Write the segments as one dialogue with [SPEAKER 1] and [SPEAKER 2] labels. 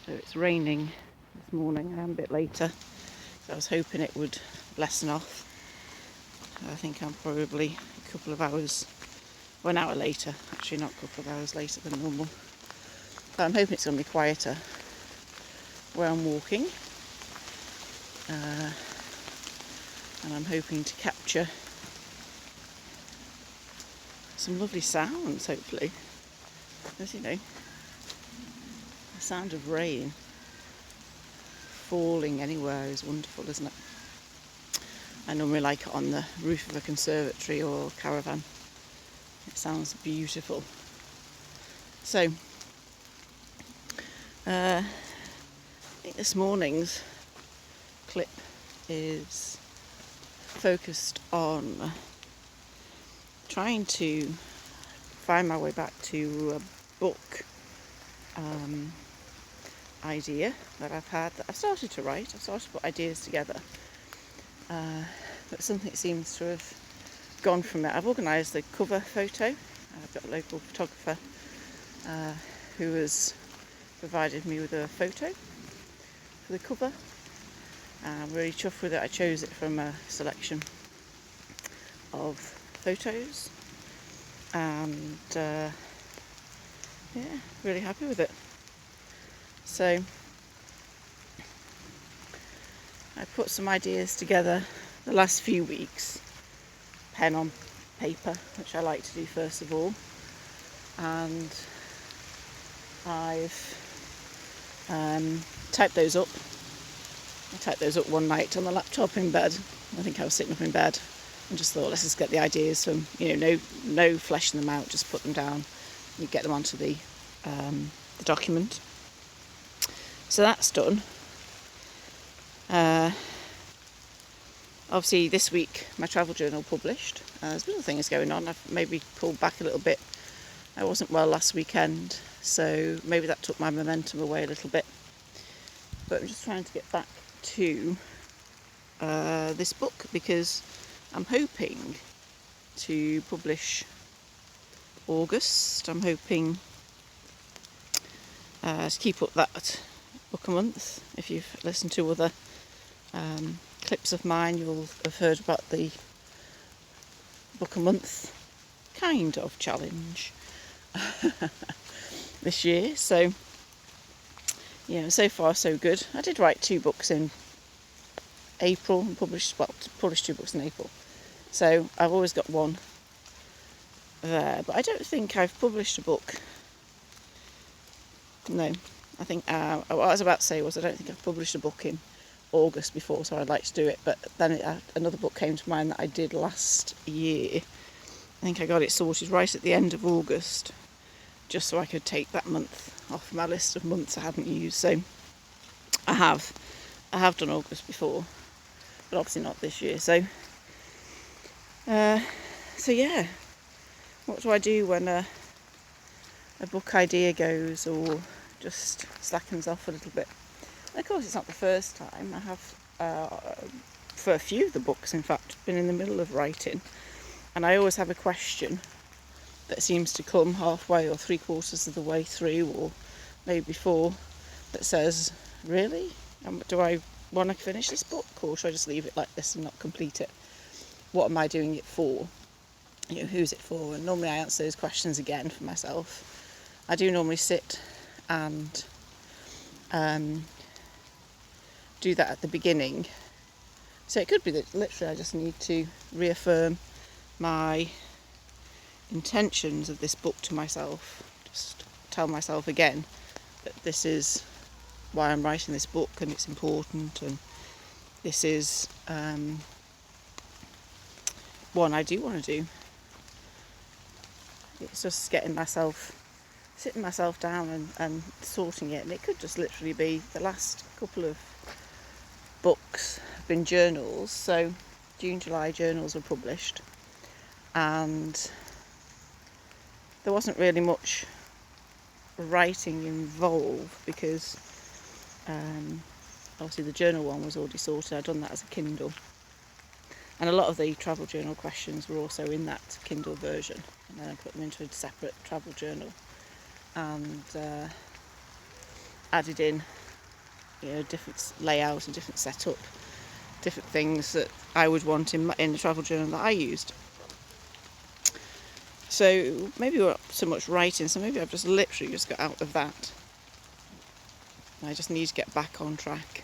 [SPEAKER 1] So it's raining this morning. I am a bit later. So I was hoping it would lessen off. I think I'm probably a couple of hours, well, an hour later, actually not a couple of hours later than normal. But I'm hoping it's going to be quieter where I'm walking. And I'm hoping to capture some lovely sounds, hopefully. As you know, the sound of rain falling anywhere is wonderful, isn't it? I normally like it on the roof of a conservatory or caravan. It sounds beautiful. So, I think this morning's clip is focused on trying to find my way back to a book idea that I've had, that I've started to write. I've started to put ideas together, but something seems to have gone from it. I've organised the cover photo. I've got a local photographer who has provided me with a photo for the cover. I'm really chuffed with it. I chose it from a selection of photos, and yeah, really happy with it. So I put some ideas together the last few weeks, pen on paper, which I like to do first of all, and I've typed those up. I typed those up one night on the laptop in bed. I think I was sitting up in bed and just thought, let's just get the ideas from, no fleshing them out, just put them down. You get them onto the document. So that's done. Obviously this week my travel journal published. There's been other things going on. I've maybe pulled back a little bit. I wasn't well last weekend, so maybe that took my momentum away a little bit. But I'm just trying to get back to this book because I'm hoping to publish August. I'm hoping to keep up that book a month. If you've listened to other clips of mine, you'll have heard about the book a month kind of challenge this year. So so far so good. I did write 2 books in April and published 2 books in April. So I've always got one there, but I don't think I've published a book. No, I think what I was about to say was I don't think I've published a book in August before, so I'd like to do it. But then another book came to mind that I did last year. I think I got it sorted right at the end of August, just so I could take that month off my list of months I hadn't used. So I have done August before, but obviously not this year. So yeah, what do I do when a book idea goes or just slackens off a little bit? And of course, it's not the first time. I have, for a few of the books, in fact, been in the middle of writing, and I always have a question that seems to come halfway or 3/4 of the way through, or maybe before, that says, really? Do I want to finish this book, or should I just leave it like this and not complete it? What am I doing it for? Who's it for? And normally I answer those questions again for myself. I do normally sit and do that at the beginning. So it could be that literally I just need to reaffirm my intentions of this book to myself. Just tell myself again that this is why I'm writing this book, and it's important, and this is one I do want to do. It's just sitting myself down and sorting it. And it could just literally be the last couple of books have been journals. So June, July journals were published, and there wasn't really much writing involved because obviously the journal one was already sorted. I'd done that as a Kindle, and a lot of the travel journal questions were also in that Kindle version, and then I put them into a separate travel journal. And added in, different layout and different setup, different things that I would want in the travel journal that I used. So maybe not so much writing, so maybe I've just literally just got out of that. I just need to get back on track.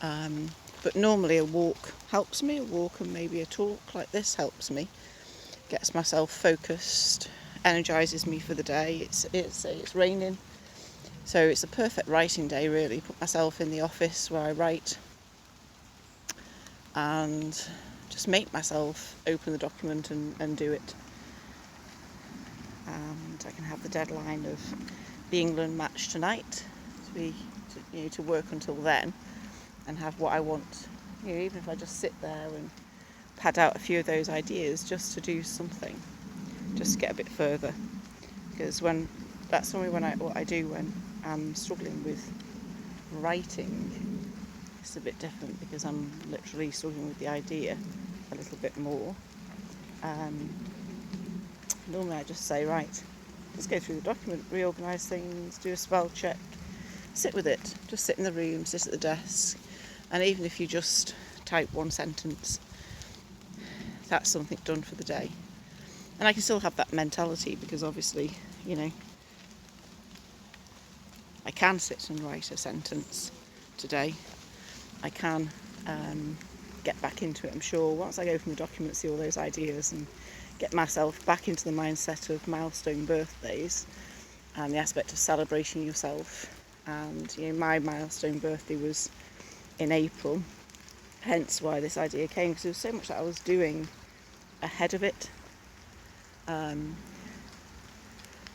[SPEAKER 1] But normally a walk helps me, a walk and maybe a talk like this helps me. Gets myself focused, energises me for the day. It's raining, so it's a perfect writing day really. Put myself in the office where I write and just make myself open the document and do it. And I can have the deadline of the England match tonight to work until then and have what I want. Even if I just sit there and pad out a few of those ideas just to do something, just to get a bit further. Because that's normally what I do when I'm struggling with writing. It's a bit different because I'm literally struggling with the idea a little bit more. Normally I just say, right, just go through the document, reorganise things, do a spell check, sit with it, just sit in the room, sit at the desk, and even if you just type one sentence, that's something done for the day. And I can still have that mentality because obviously, I can sit and write a sentence today. I can get back into it, I'm sure, once I go from the document, see all those ideas and get myself back into the mindset of milestone birthdays and the aspect of celebrating yourself. And my milestone birthday was in April, hence why this idea came, because there was so much that I was doing ahead of it.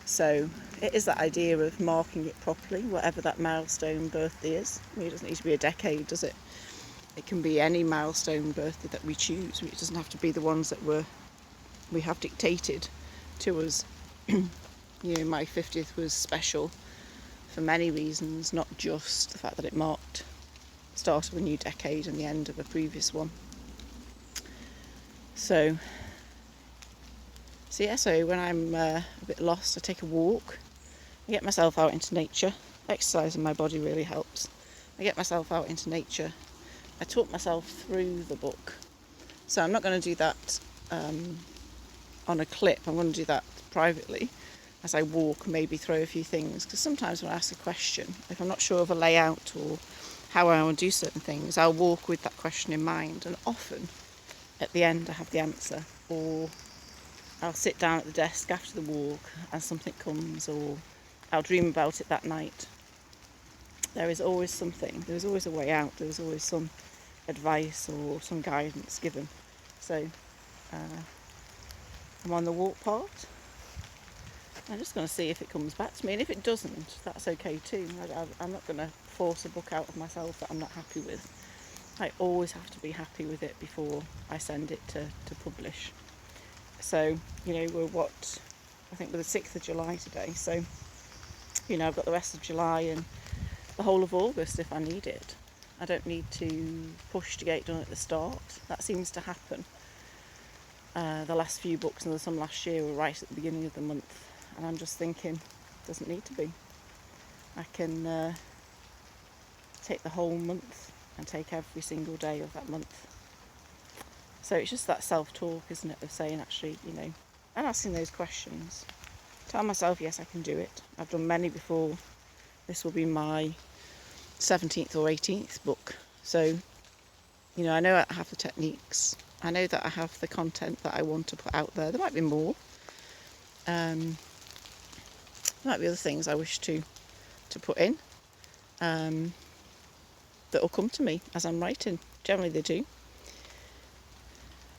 [SPEAKER 1] So it is that idea of marking it properly, whatever that milestone birthday is. It doesn't need to be a decade, does it? It can be any milestone birthday that we choose. It doesn't have to be the ones that we have dictated to us. My 50th was special for many reasons, not just the fact that it marked the start of a new decade and the end of a previous one. So when I'm a bit lost, I take a walk. I get myself out into nature. Exercising my body really helps. I get myself out into nature. I talk myself through the book. So I'm not going to do that on a clip. I'm going to do that privately as I walk, maybe throw a few things. Because sometimes when I ask a question, if I'm not sure of a layout or how I want to do certain things, I'll walk with that question in mind. And often at the end I have the answer, or I'll sit down at the desk after the walk and something comes, or I'll dream about it that night. There is always something, there's always a way out, there's always some advice or some guidance given. So I'm on the walk part. I'm just going to see if it comes back to me, and if it doesn't, that's okay too. I'm not going to force a book out of myself that I'm not happy with. I always have to be happy with it before I send it to publish. So, we're I think we're the 6th of July today, so, I've got the rest of July and the whole of August if I need it. I don't need to push to get it done at the start. That seems to happen. The last few books and some last year were right at the beginning of the month, and I'm just thinking, it doesn't need to be. I can take the whole month and take every single day of that month. So it's just that self-talk, isn't it, of saying actually, and asking those questions. Tell myself, yes, I can do it. I've done many before. This will be my 17th or 18th book. So, I know I have the techniques. I know that I have the content that I want to put out there. There might be more. There might be other things I wish to put in that will come to me as I'm writing. Generally they do.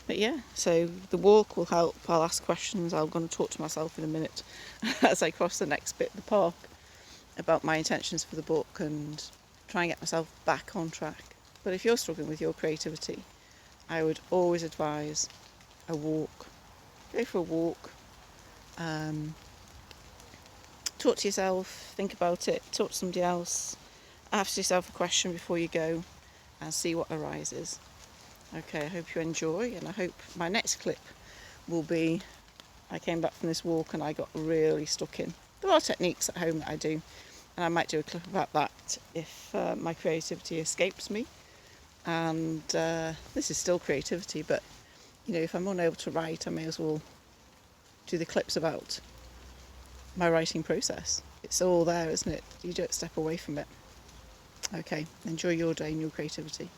[SPEAKER 1] But yeah, so the walk will help. I'll ask questions. I'm going to talk to myself in a minute as I cross the next bit of the park about my intentions for the book and try and get myself back on track. But if you're struggling with your creativity, I would always advise a walk. Go for a walk. Talk to yourself, think about it, talk to somebody else, ask yourself a question before you go and see what arises. Okay, I hope you enjoy, and I hope my next clip will be I came back from this walk and I got really stuck in. There are techniques at home that I do, And I might do a clip about that if my creativity escapes me. And this is still creativity, but if I'm unable to write, I may as well do the clips about my writing process. It's all there, isn't it? You don't step away from it. Okay, enjoy your day and your creativity.